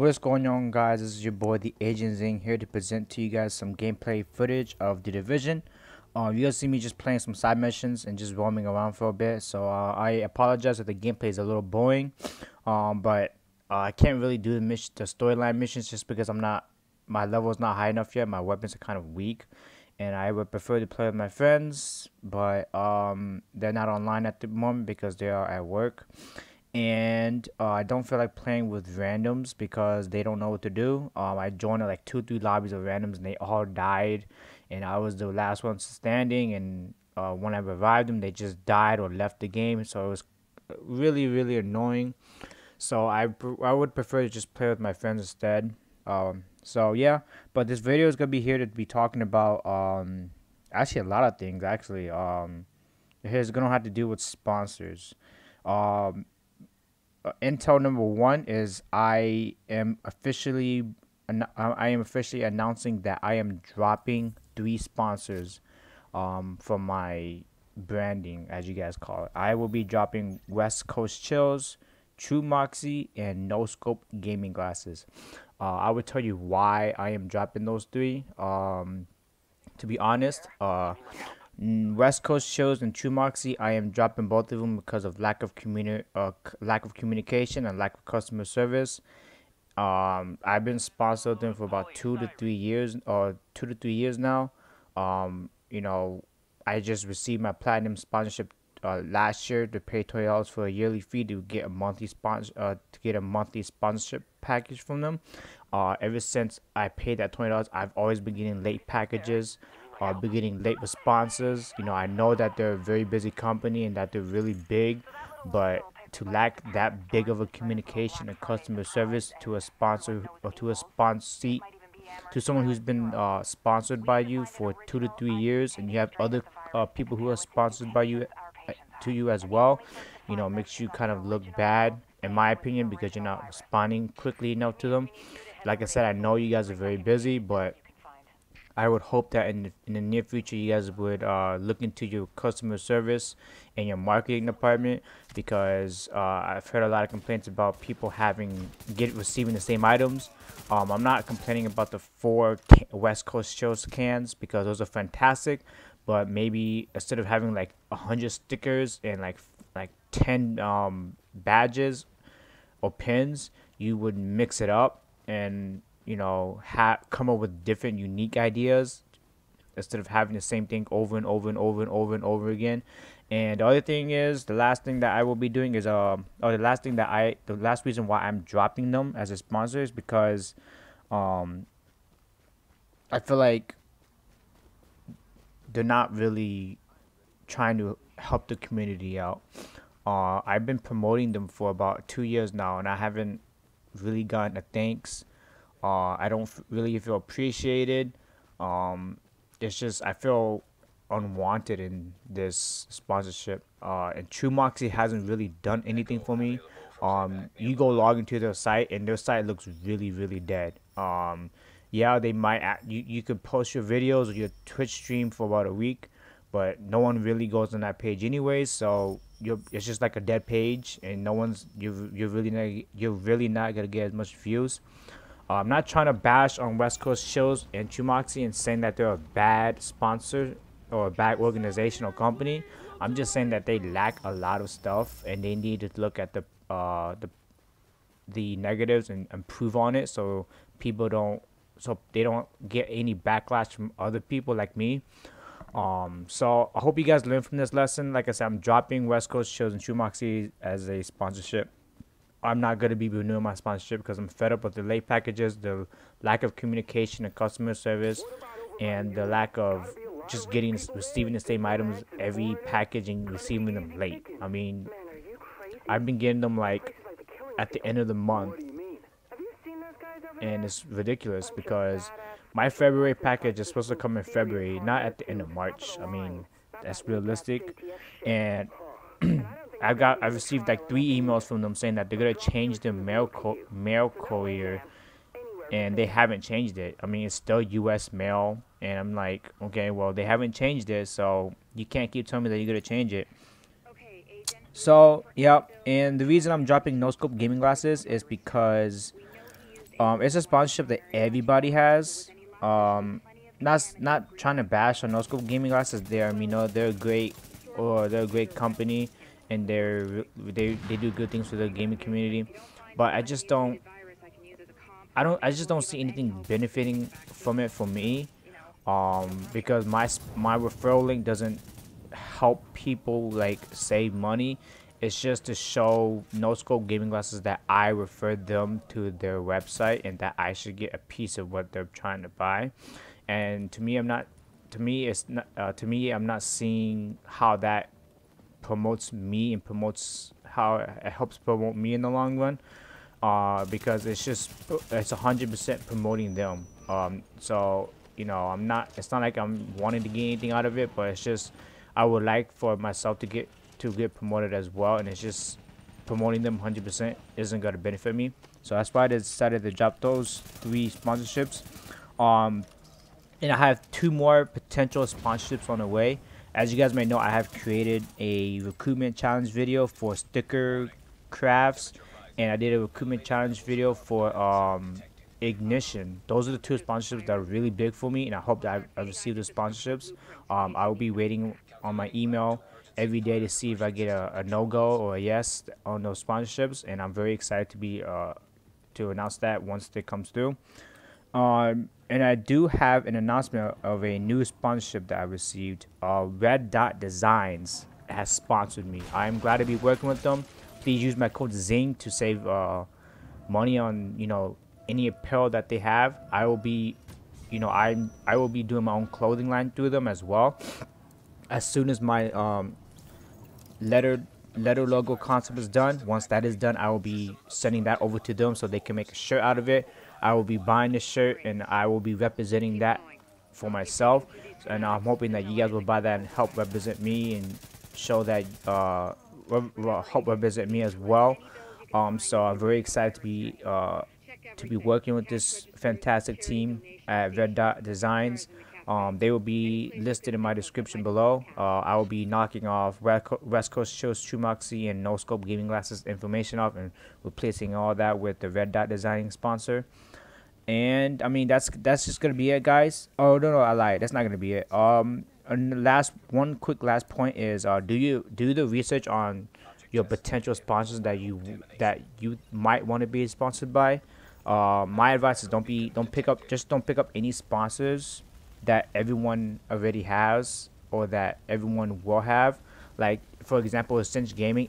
What's going on, guys? This is your boy the Agent Zing here to present to you guys some gameplay footage of The Division. You guys see me just playing some side missions and just roaming around for a bit, so I apologize if the gameplay is a little boring, but I can't really do the storyline missions just because my level is not high enough yet. My weapons are kind of weak, and I would prefer to play with my friends, but they're not online at the moment because they are at work. And I don't feel like playing with randoms because they don't know what to do. I joined like 2-3 lobbies of randoms and they all died, and I was the last one standing. And when I revived them, they just died or left the game. So it was really annoying. So I would prefer to just play with my friends instead. So yeah, but this video is gonna be here to be talking about actually a lot of things. Actually, here's gonna have to do with sponsors. Intel number one is I am officially announcing that I am dropping 3 sponsors from my branding, as you guys call it. I will be dropping West Coast Chills, True Moxie, and No Scope gaming glasses. I would tell you why I am dropping those 3. To be honest, West Coast Chills and True Moxie, I am dropping both of them because of lack of communication and lack of customer service. I've been sponsored them for about 2 to 3 years, or 2 to 3 years now. You know, I just received my platinum sponsorship last year to pay $20 for a yearly fee to get a monthly sponsorship package from them. Ever since I paid that $20, I've always been getting late packages. Been getting late responses. You know, I know that they're a very busy company and that they're really big, but to lack that big of a communication and customer service to a sponsor or to a sponsee, to someone who's been sponsored by you for 2 to 3 years, and you have other people who are sponsored by you to you as well, you know, makes you kind of look bad, in my opinion, because you're not responding quickly enough to them. Like I said, I know you guys are very busy, but I would hope that in the near future you guys would look into your customer service and your marketing department, because I've heard a lot of complaints about people receiving the same items. I'm not complaining about the 4 West Coast Chills cans because those are fantastic, but maybe instead of having like 100 stickers and like 10 badges or pins, you would mix it up and, you know, come up with different unique ideas instead of having the same thing over and over again. And the other thing is, the last thing that I will be doing is the last reason why I'm dropping them as a sponsor is because I feel like they're not really trying to help the community out. I've been promoting them for about 2 years now, and I haven't really gotten a thanks. I don't really feel appreciated. It's just I feel unwanted in this sponsorship. And True Moxie hasn't really done anything for me. You go log into their site and their site looks really dead. Yeah, they might you could post your videos or your Twitch stream for about a week, but no one really goes on that page anyways. So it's just like a dead page, and you're really not gonna get as much views. I'm not trying to bash on West Coast Chills and True Moxie and saying that they're a bad sponsor or a bad organization or company. I'm just saying that they lack a lot of stuff, and they need to look at the negatives and improve on it, so they don't get any backlash from other people like me. So I hope you guys learn from this lesson. Like I said, I'm dropping West Coast Chills and True Moxie as a sponsorship. I'm not going to be renewing my sponsorship because I'm fed up with the late packages, the lack of communication and customer service, and the lack of just receiving the same items every package and receiving them late. I mean, I've been getting them like at the end of the month, and it's ridiculous because my February package is supposed to come in February, not at the end of March. I mean, that's realistic. And I received like 3 emails from them saying that they're gonna change the mail courier, and they haven't changed it. I mean, it's still U.S. mail, and I'm like, okay, well, they haven't changed it, so you can't keep telling me that you're gonna change it. So yeah, and the reason I'm dropping no scope gaming glasses is because It's a sponsorship that everybody has. Not trying to bash on No Scope Gaming Glasses. They're a great, or they're a great company, and they do good things for the gaming community. But I just don't see anything benefiting from it for me. Because my referral link doesn't help people like save money. It's just to show No Scope Gaming Glasses that I referred them to their website and that I should get a piece of what they're trying to buy. And to me, I'm not seeing how that promotes me and promotes how it helps promote me in the long run. Because it's 100% promoting them. So it's not like I'm wanting to get anything out of it, but it's just I would like for myself to get promoted as well, and it's just promoting them 100% isn't gonna benefit me. So that's why I decided to drop those 3 sponsorships. And I have 2 more potential sponsorships on the way. As you guys may know, I have created a recruitment challenge video for sticker crafts, and I did a recruitment challenge video for Ignition. Those are the 2 sponsorships that are really big for me, and I hope that I receive the sponsorships. I will be waiting on my email every day to see if I get a no-go or a yes on those sponsorships, and I'm very excited to announce that once it comes through. And I do have an announcement of a new sponsorship that I received. Red Dot Designs has sponsored me. I'm glad to be working with them. Please use my code Zing to save money on any apparel that they have. I will be I will be doing my own clothing line through them as well. As soon as my letter logo concept is done, once that is done, I will be sending that over to them so they can make a shirt out of it. I will be buying the shirt and I will be representing that for myself, and I'm hoping that you guys will buy that and help represent me and show that help represent me as well. So I'm very excited to be working with this fantastic team at Red Dot Designs. They will be listed in my description below. I will be knocking off West Coast Chills, True Moxie, and No Scope Gaming Glasses information off and replacing all that with the Red Dot Designing sponsor. And I mean that's just gonna be it, guys. Oh no, I lied. That's not gonna be it. And one quick point is do you do the research on your potential sponsors that you might want to be sponsored by. My advice is don't pick up any sponsors that everyone already has or that everyone will have. Like for example, Cinch Gaming,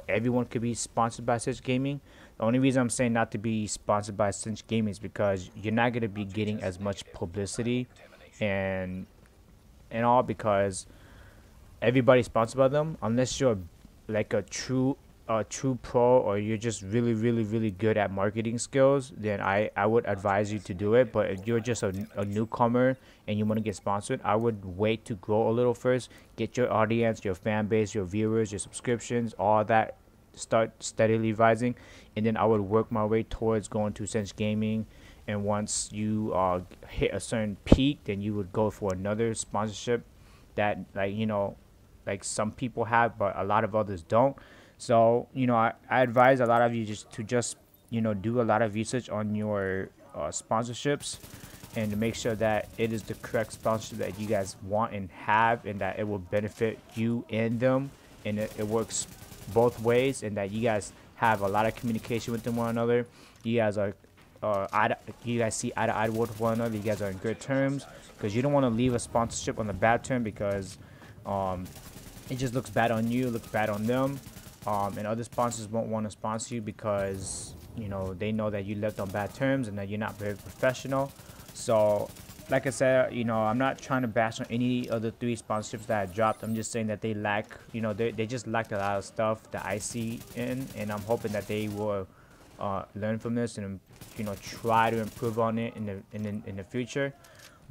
everyone could be sponsored by Cinch Gaming. The only reason I'm saying not to be sponsored by Cinch Gaming is because you're not going to be getting as much publicity and all, because everybody's sponsored by them, unless you're like a true pro or you're just really good at marketing skills. Then I would advise you to do it. But if you're just a newcomer and you want to get sponsored, I would wait to grow a little first, get your audience, your fan base, your viewers, your subscriptions, all that, start steadily rising, and then I would work my way towards going to Cinch Gaming. And once you hit a certain peak, then you would go for another sponsorship that like some people have, but a lot of others don't. So I advise a lot of you just to do a lot of research on your sponsorships and to make sure that it is the correct sponsorship that you guys want and have, and that it will benefit you and them, and it works both ways, and that you guys have a lot of communication with one another. You guys are you guys see eye to eye with one another. You guys are in good terms, because you don't want to leave a sponsorship on a bad term, because it just looks bad on you, looks bad on them, and other sponsors won't want to sponsor you because they know that you left on bad terms and that you're not very professional. So like I said, I'm not trying to bash on any of the 3 sponsorships that I dropped. I'm just saying that they lack, they just lacked a lot of stuff that I see in, and I'm hoping that they will learn from this and try to improve on it in the future.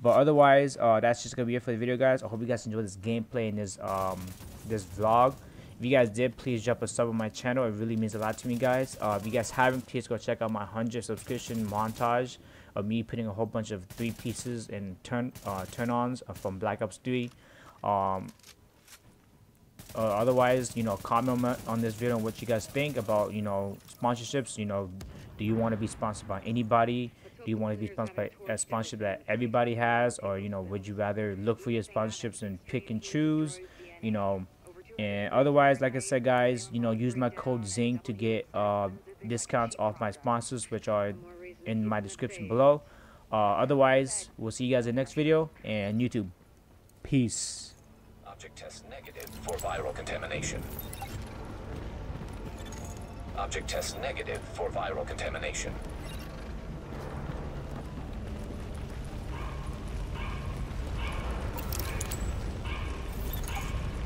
But otherwise, that's just gonna be it for the video, guys. I hope you guys enjoyed this gameplay and this vlog. If you guys did, please drop a sub on my channel. It really means a lot to me, guys. If you guys haven't, please go check out my 100 subscription montage of me putting a whole bunch of 3 pieces and turn-ons from Black Ops 3. Otherwise, comment on this video on what you guys think about sponsorships. Do you want to be sponsored by anybody? Do you want to be sponsored by a sponsorship that everybody has, or would you rather look for your sponsorships and pick and choose? And otherwise, like I said, guys, use my code Zing to get discounts off my sponsors, which are in my description below. Otherwise, we'll see you guys in the next video, and YouTube. Peace. Object test negative for viral contamination. Object test negative for viral contamination.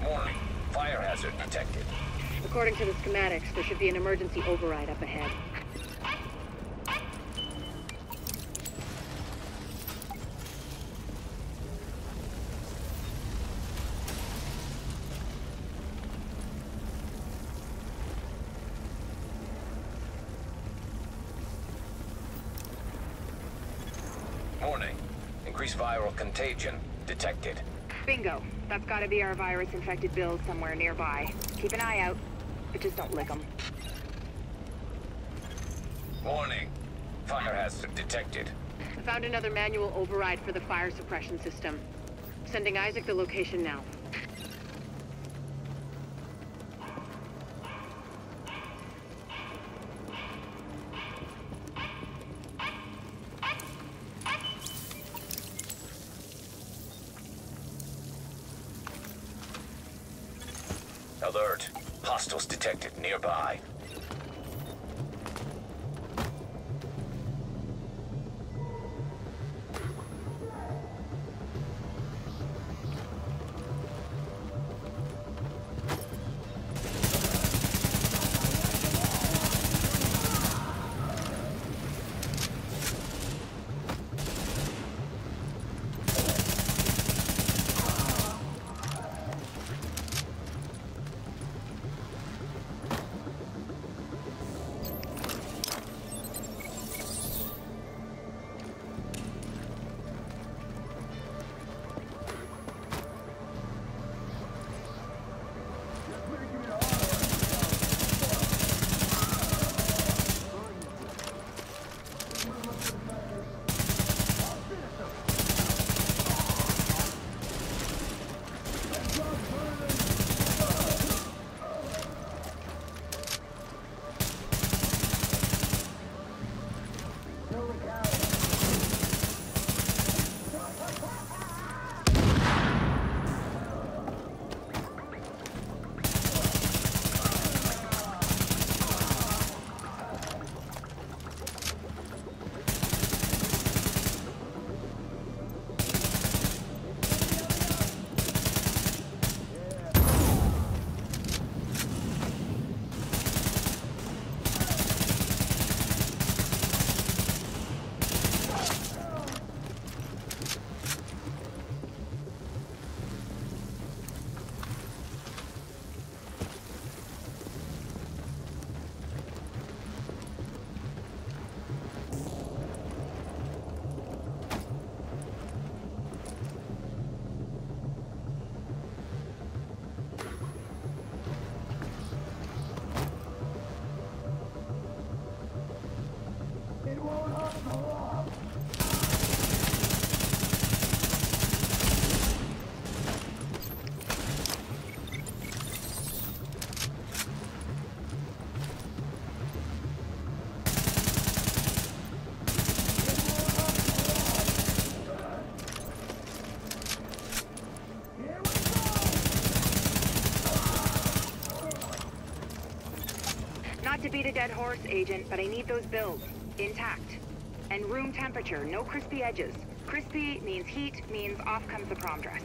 Warning. Fire hazard detected. According to the schematics, there should be an emergency override up ahead. Warning. Increased viral contagion detected. Bingo. That's gotta be our virus-infected build somewhere nearby. Keep an eye out, but just don't lick them. Warning. Fire hazard detected. I found another manual override for the fire suppression system. Sending Isaac the location now. Alert. Hostiles detected nearby. Not to beat a dead horse, Agent, but I need those builds. Intact. And room temperature, no crispy edges. Crispy means heat, means off comes the prom dress.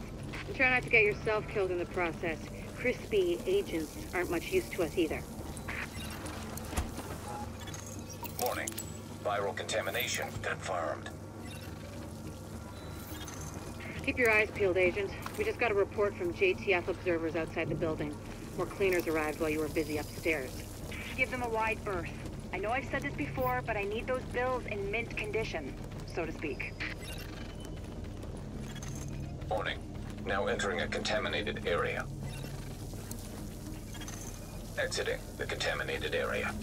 And try not to get yourself killed in the process. Crispy agents aren't much use to us either. Warning. Viral contamination confirmed. Keep your eyes peeled, Agent. We just got a report from JTF observers outside the building. More cleaners arrived while you were busy upstairs. Give them a wide berth. I know I've said this before, but I need those builds in mint condition, so to speak. Warning. Now entering a contaminated area. Exiting the contaminated area.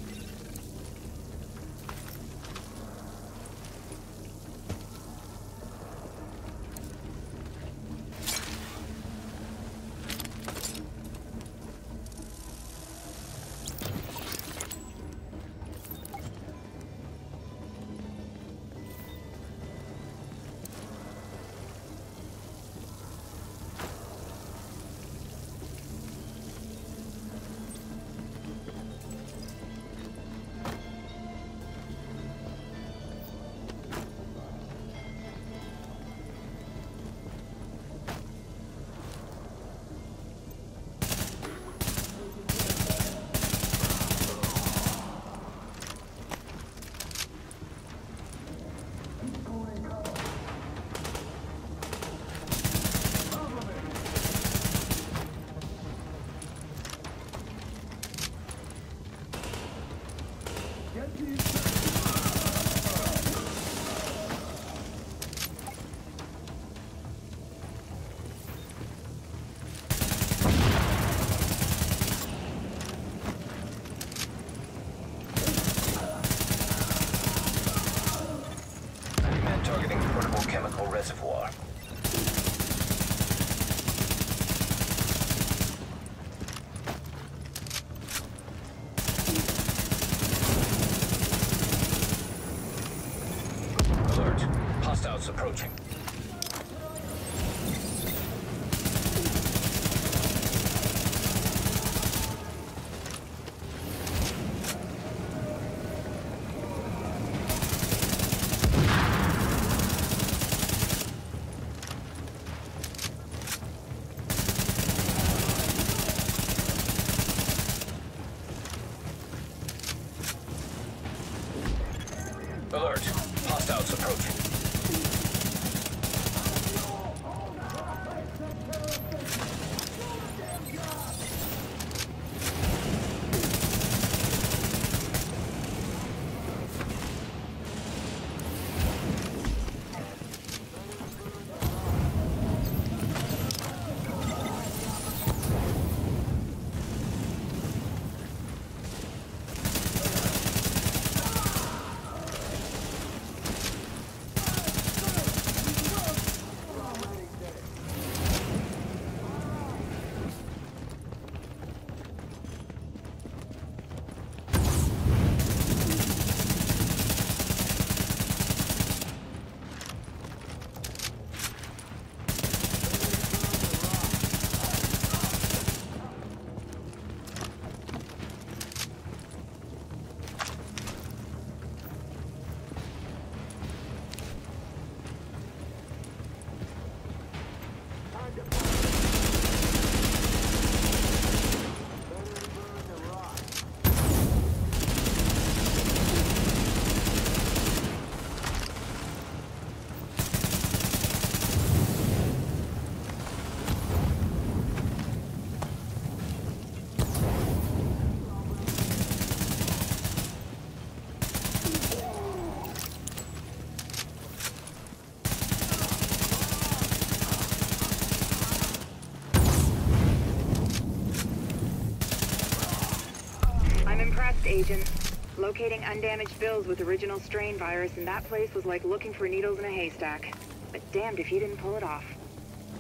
honest, Agent. Locating undamaged bills with original strain virus in that place was like looking for needles in a haystack. But damned if you didn't pull it off.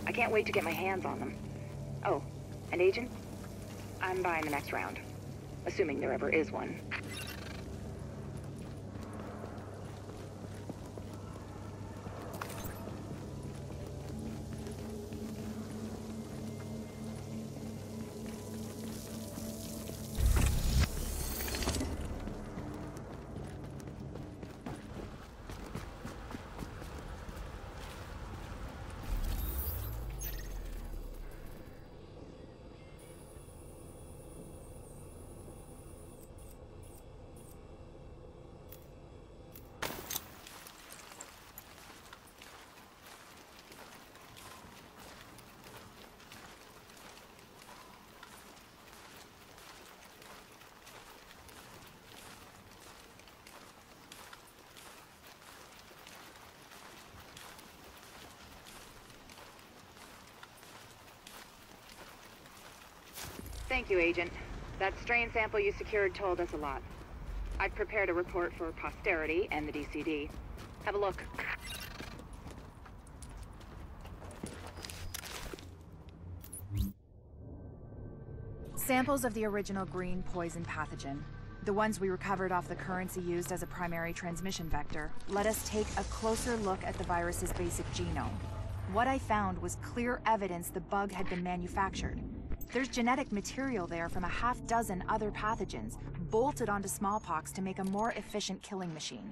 I can't wait to get my hands on them. Oh, and Agent, I'm buying the next round. Assuming there ever is one. Thank you, Agent. That strain sample you secured told us a lot. I've prepared a report for posterity and the DCD. Have a look. Samples of the original green poison pathogen, the ones we recovered off the currency used as a primary transmission vector, let us take a closer look at the virus's basic genome. What I found was clear evidence the bug had been manufactured. There's genetic material there from a half-dozen other pathogens, bolted onto smallpox to make a more efficient killing machine.